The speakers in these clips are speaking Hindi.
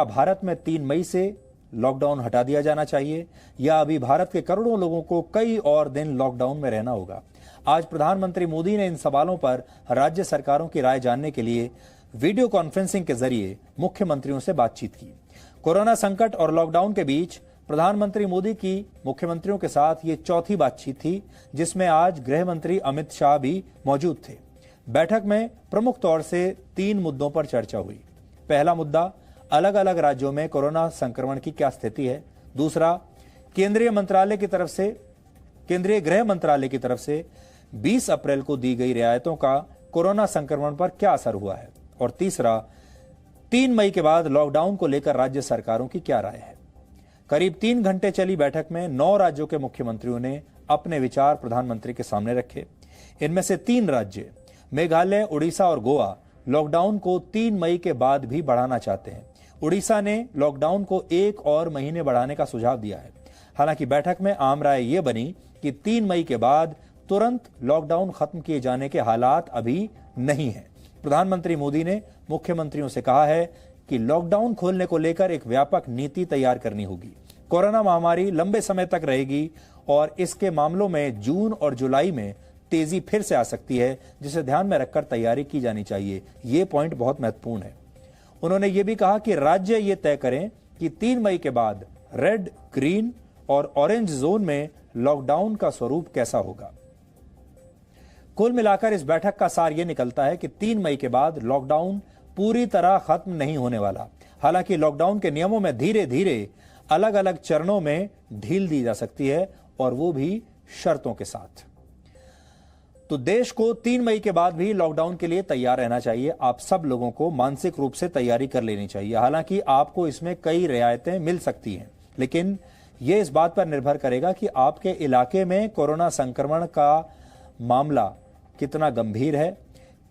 भारत में 3 मई से लॉकडाउन हटा दिया जाना चाहिए या अभी भारत के करोड़ों लोगों को कई और दिन लॉकडाउन में रहना होगा। आज प्रधानमंत्री मोदी ने इन सवालों पर राज्य सरकारों की राय जानने के लिए वीडियो कॉन्फ्रेंसिंग के जरिए मुख्यमंत्रियों से बातचीत की। कोरोना संकट और लॉकडाउन के बीच प्रधानमंत्री मोदी की मुख्यमंत्रियों के साथ ये चौथी बातचीत थी, जिसमें आज गृह मंत्री अमित शाह भी मौजूद थे। बैठक में प्रमुख तौर से 3 मुद्दों पर चर्चा हुई। पहला मुद्दा, अलग अलग राज्यों में कोरोना संक्रमण की क्या स्थिति है। दूसरा, केंद्रीय गृह मंत्रालय की तरफ से 20 अप्रैल को दी गई रियायतों का कोरोना संक्रमण पर क्या असर हुआ है। और तीसरा, 3 मई के बाद लॉकडाउन को लेकर राज्य सरकारों की क्या राय है। करीब 3 घंटे चली बैठक में 9 राज्यों के मुख्यमंत्रियों ने अपने विचार प्रधानमंत्री के सामने रखे। इनमें से 3 राज्य मेघालय, उड़ीसा और गोवा लॉकडाउन को 3 मई के बाद भी बढ़ाना चाहते हैं। उड़ीसा ने लॉकडाउन को 1 और महीने बढ़ाने का सुझाव दिया है। हालांकि बैठक में आम राय यह बनी कि 3 मई के बाद तुरंत लॉकडाउन खत्म किए जाने के हालात अभी नहीं है। प्रधानमंत्री मोदी ने मुख्यमंत्रियों से कहा है कि लॉकडाउन खोलने को लेकर एक व्यापक नीति तैयार करनी होगी। कोरोना महामारी लंबे समय तक रहेगी और इसके मामलों में जून और जुलाई में तेजी फिर से आ सकती है, जिसे ध्यान में रखकर तैयारी की जानी चाहिए। ये पॉइंट बहुत महत्वपूर्ण है। उन्होंने ये भी कहा कि राज्य ये तय करें कि 3 मई के बाद रेड, ग्रीन और ऑरेंज जोन में लॉकडाउन का स्वरूप कैसा होगा। कुल मिलाकर इस बैठक का सार यह निकलता है कि 3 मई के बाद लॉकडाउन पूरी तरह खत्म नहीं होने वाला। हालांकि लॉकडाउन के नियमों में धीरे धीरे अलग अलग चरणों में ढील दी जा सकती है, और वो भी शर्तों के साथ। तो देश को 3 मई के बाद भी लॉकडाउन के लिए तैयार रहना चाहिए। आप सब लोगों को मानसिक रूप से तैयारी कर लेनी चाहिए। हालांकि आपको इसमें कई रियायतें मिल सकती हैं, लेकिन यह इस बात पर निर्भर करेगा कि आपके इलाके में कोरोना संक्रमण का मामला कितना गंभीर है।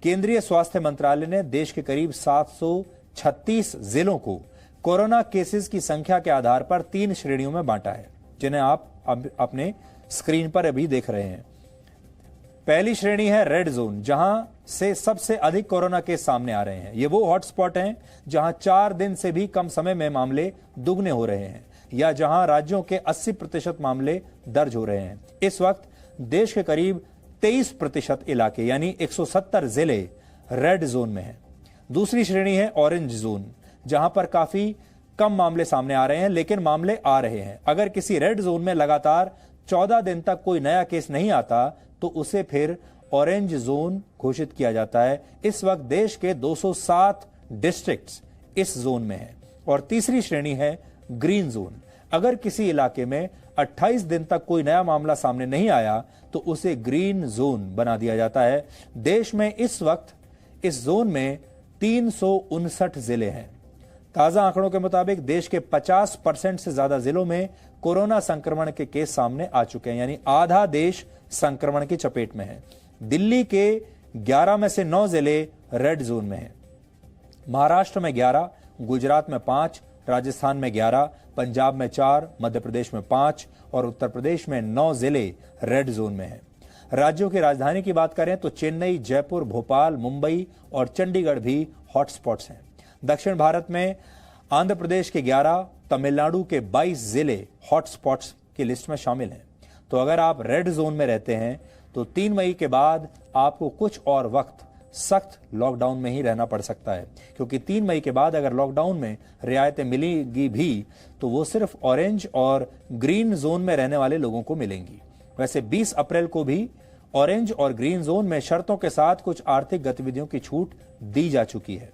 केंद्रीय स्वास्थ्य मंत्रालय ने देश के करीब 736 जिलों को कोरोना केसेस की संख्या के आधार पर 3 श्रेणियों में बांटा है, जिन्हें आप अपने स्क्रीन पर अभी देख रहे हैं। पहली श्रेणी है रेड जोन, जहां से सबसे अधिक कोरोना केस सामने आ रहे हैं। ये वो हॉटस्पॉट हैं जहां 4 दिन से भी कम समय में मामले दुगने हो रहे हैं, या जहां राज्यों के 80% मामले दर्ज हो रहे हैं। इस वक्त देश के करीब 23% इलाके यानी 170 जिले रेड जोन में हैं। दूसरी श्रेणी है ऑरेंज जोन, जहां पर काफी कम मामले सामने आ रहे हैं, लेकिन मामले आ रहे हैं। अगर किसी रेड जोन में लगातार 14 दिन तक कोई नया केस नहीं आता तो उसे फिर ऑरेंज जोन घोषित किया जाता है। इस वक्त देश के 207 डिस्ट्रिक्ट्स इस जोन में हैं। और तीसरी श्रेणी है ग्रीन जोन। अगर किसी इलाके में 28 दिन तक कोई नया मामला सामने नहीं आया तो उसे ग्रीन जोन बना दिया जाता है। देश में इस वक्त इस जोन में 359 जिले हैं। ताजा आंकड़ों के मुताबिक देश के 50% से ज्यादा जिलों में कोरोना संक्रमण के केस सामने आ चुके हैं, यानी आधा देश संक्रमण की चपेट में है। दिल्ली के 11 में से 9 जिले रेड जोन में हैं। महाराष्ट्र में 11, गुजरात में 5, राजस्थान में 11, पंजाब में 4, मध्य प्रदेश में 5 और उत्तर प्रदेश में 9 जिले रेड जोन में हैं। राज्यों की राजधानी की बात करें तो चेन्नई, जयपुर, भोपाल, मुंबई और चंडीगढ़ भी हॉटस्पॉट्स हैं। दक्षिण भारत में आंध्र प्रदेश के 11, तमिलनाडु के 22 जिले हॉटस्पॉट्स की लिस्ट में शामिल हैं। तो अगर आप रेड जोन में रहते हैं तो 3 मई के बाद आपको कुछ और वक्त सख्त लॉकडाउन में ही रहना पड़ सकता है, क्योंकि 3 मई के बाद अगर लॉकडाउन में रियायतें मिलेगी भी तो वो सिर्फ ऑरेंज और ग्रीन जोन में रहने वाले लोगों को मिलेंगी। वैसे 20 अप्रैल को भी ऑरेंज और ग्रीन जोन में शर्तों के साथ कुछ आर्थिक गतिविधियों की छूट दी जा चुकी है।